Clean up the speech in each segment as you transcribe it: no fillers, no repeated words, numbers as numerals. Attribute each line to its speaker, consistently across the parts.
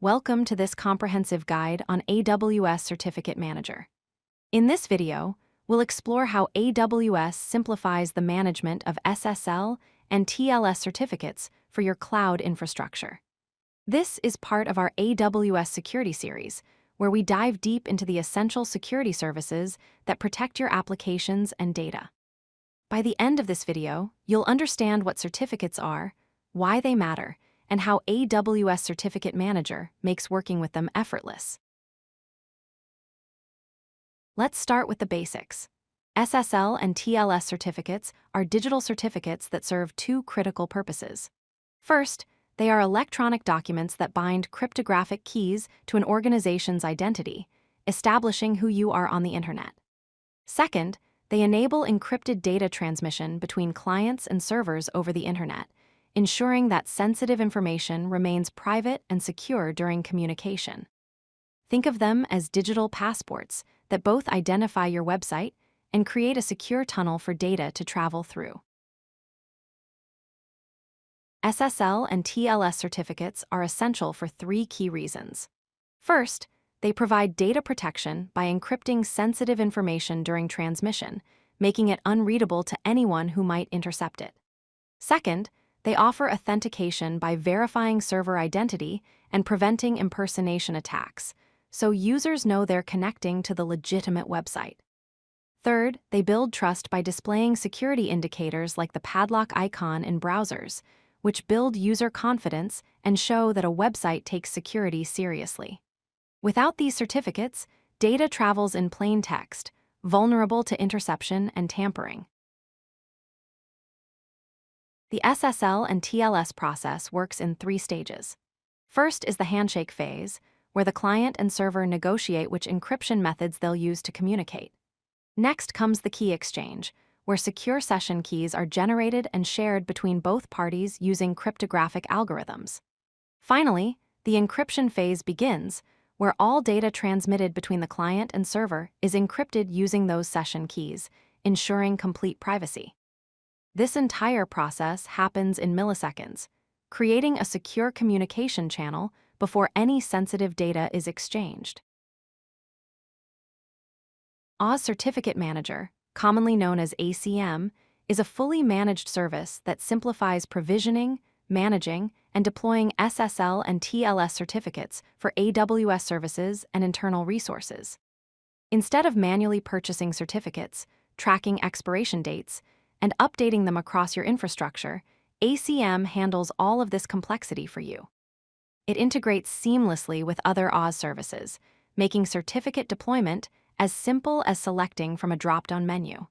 Speaker 1: Welcome to this comprehensive guide on AWS Certificate Manager. In this video, we'll explore how AWS simplifies the management of SSL and TLS certificates for your cloud infrastructure. This is part of our AWS Security series, where we dive deep into the essential security services that protect your applications and data. By the end of this video, you'll understand what certificates are, why they matter, and how AWS Certificate Manager makes working with them effortless. Let's start with the basics. SSL and TLS certificates are digital certificates that serve two critical purposes. First, they are electronic documents that bind cryptographic keys to an organization's identity, establishing who you are on the internet. Second, they enable encrypted data transmission between clients and servers over the internet, ensuring that sensitive information remains private and secure during communication. Think of them as digital passports that both identify your website and create a secure tunnel for data to travel through. SSL and TLS certificates are essential for three key reasons. First, they provide data protection by encrypting sensitive information during transmission, making it unreadable to anyone who might intercept it. Second, they offer authentication by verifying server identity and preventing impersonation attacks, so users know they're connecting to the legitimate website. Third, they build trust by displaying security indicators like the padlock icon in browsers, which build user confidence and show that a website takes security seriously. Without these certificates, data travels in plain text, vulnerable to interception and tampering. The SSL and TLS process works in three stages. First is the handshake phase, where the client and server negotiate which encryption methods they'll use to communicate. Next comes the key exchange, where secure session keys are generated and shared between both parties using cryptographic algorithms. Finally, the encryption phase begins, where all data transmitted between the client and server is encrypted using those session keys, ensuring complete privacy. This entire process happens in milliseconds, creating a secure communication channel before any sensitive data is exchanged. AWS Certificate Manager, commonly known as ACM, is a fully managed service that simplifies provisioning, managing, and deploying SSL and TLS certificates for AWS services and internal resources. Instead of manually purchasing certificates, tracking expiration dates, and updating them across your infrastructure, ACM handles all of this complexity for you. It integrates seamlessly with other AWS services, making certificate deployment as simple as selecting from a drop-down menu.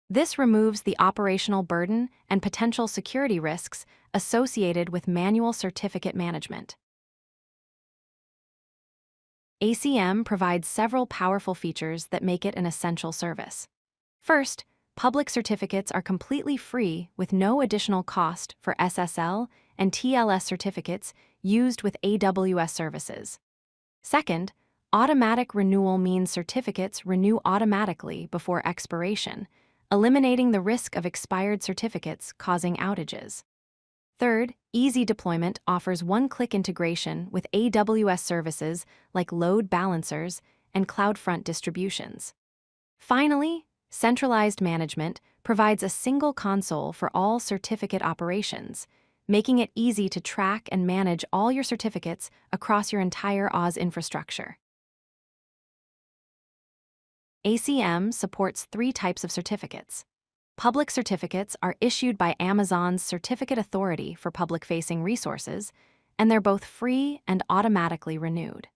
Speaker 1: This removes the operational burden and potential security risks associated with manual certificate management. ACM provides several powerful features that make it an essential service. First, public certificates are completely free with no additional cost for SSL and TLS certificates used with AWS services. Second, automatic renewal means certificates renew automatically before expiration, eliminating the risk of expired certificates causing outages. Third, easy deployment offers one-click integration with AWS services like load balancers and CloudFront distributions. Finally, centralized management provides a single console for all certificate operations, making it easy to track and manage all your certificates across your entire AWS infrastructure. ACM supports three types of certificates. Public certificates are issued by Amazon's Certificate Authority for public-facing resources, and they're both free and automatically renewed.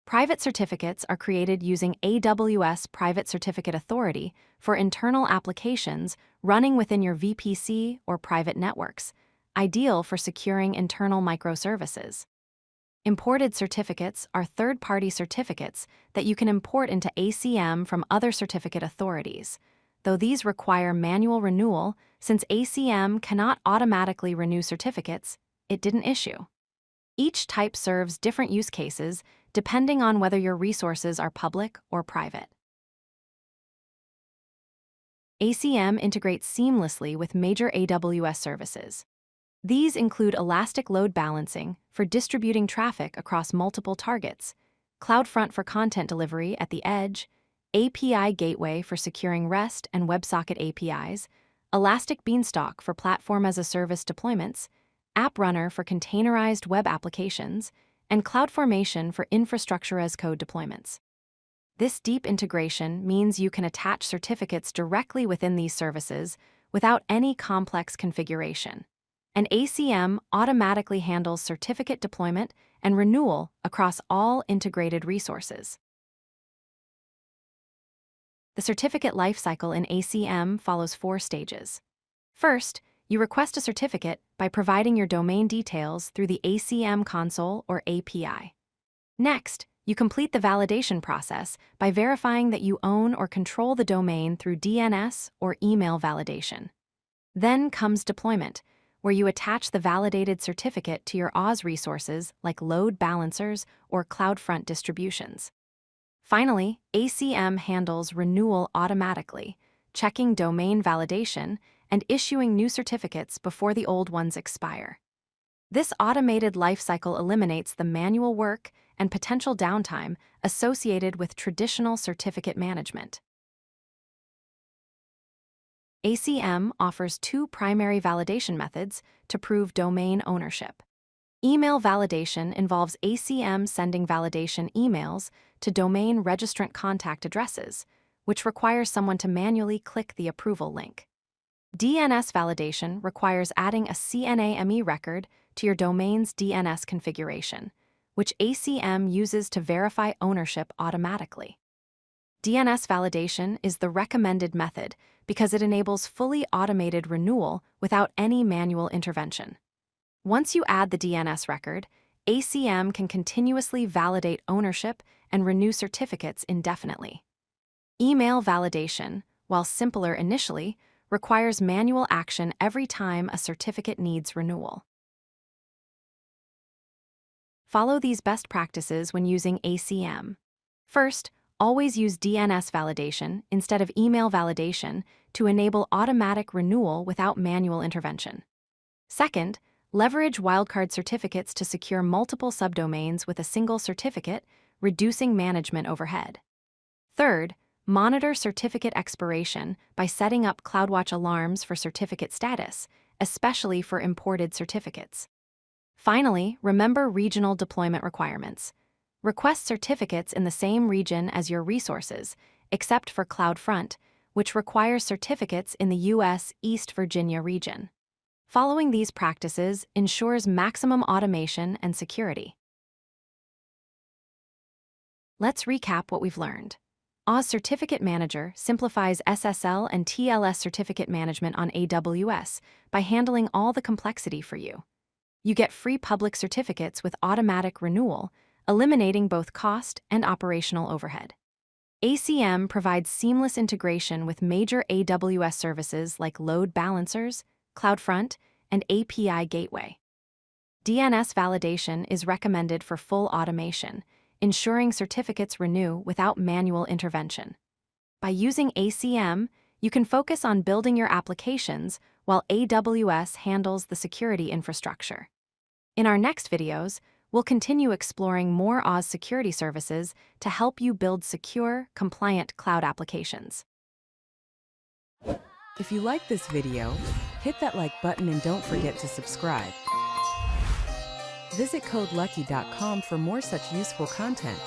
Speaker 1: Private certificates are created using AWS Private Certificate Authority for internal applications running within your VPC or private networks, ideal for securing internal microservices. Imported certificates are third-party certificates that you can import into ACM from other certificate authorities, though these require manual renewal since ACM cannot automatically renew certificates it didn't issue. Each type serves different use cases depending on whether your resources are public or private. ACM integrates seamlessly with major AWS services. These include elastic load balancing for distributing traffic across multiple targets, CloudFront for content delivery at the edge, API Gateway for securing REST and WebSocket APIs, Elastic Beanstalk for platform-as-a-service deployments, AppRunner for containerized web applications, and CloudFormation for infrastructure-as-code deployments. This deep integration means you can attach certificates directly within these services without any complex configuration. And ACM automatically handles certificate deployment and renewal across all integrated resources. The certificate lifecycle in ACM follows 4 stages. First, you request a certificate by providing your domain details through the ACM console or API. Next, you complete the validation process by verifying that you own or control the domain through DNS or email validation. Then comes deployment, where you attach the validated certificate to your AWS resources like load balancers or CloudFront distributions. Finally, ACM handles renewal automatically, checking domain validation and issuing new certificates before the old ones expire. This automated lifecycle eliminates the manual work and potential downtime associated with traditional certificate management. ACM offers 2 primary validation methods to prove domain ownership. Email validation involves ACM sending validation emails to domain registrant contact addresses, which requires someone to manually click the approval link. DNS validation requires adding a CNAME record to your domain's DNS configuration, which ACM uses to verify ownership automatically. DNS validation is the recommended method because it enables fully automated renewal without any manual intervention. Once you add the DNS record, ACM can continuously validate ownership and renew certificates indefinitely. Email validation, while simpler initially, requires manual action every time a certificate needs renewal. Follow these best practices when using ACM. First, always use DNS validation instead of email validation to enable automatic renewal without manual intervention. Second, leverage wildcard certificates to secure multiple subdomains with a single certificate, reducing management overhead. Third, monitor certificate expiration by setting up CloudWatch alarms for certificate status, especially for imported certificates. Finally, remember regional deployment requirements. Request certificates in the same region as your resources, except for CloudFront, which requires certificates in the U.S. East Virginia region. Following these practices ensures maximum automation and security. Let's recap what we've learned. AWS Certificate Manager simplifies SSL and TLS certificate management on AWS by handling all the complexity for you. You get free public certificates with automatic renewal, eliminating both cost and operational overhead. ACM provides seamless integration with major AWS services like load balancers, CloudFront, and API Gateway. DNS validation is recommended for full automation, ensuring certificates renew without manual intervention. By using ACM, you can focus on building your applications while AWS handles the security infrastructure. In our next videos, we'll continue exploring more AWS security services to help you build secure, compliant cloud applications.
Speaker 2: If you like this video, hit that like button and don't forget to subscribe. Visit codelucky.com for more such useful content.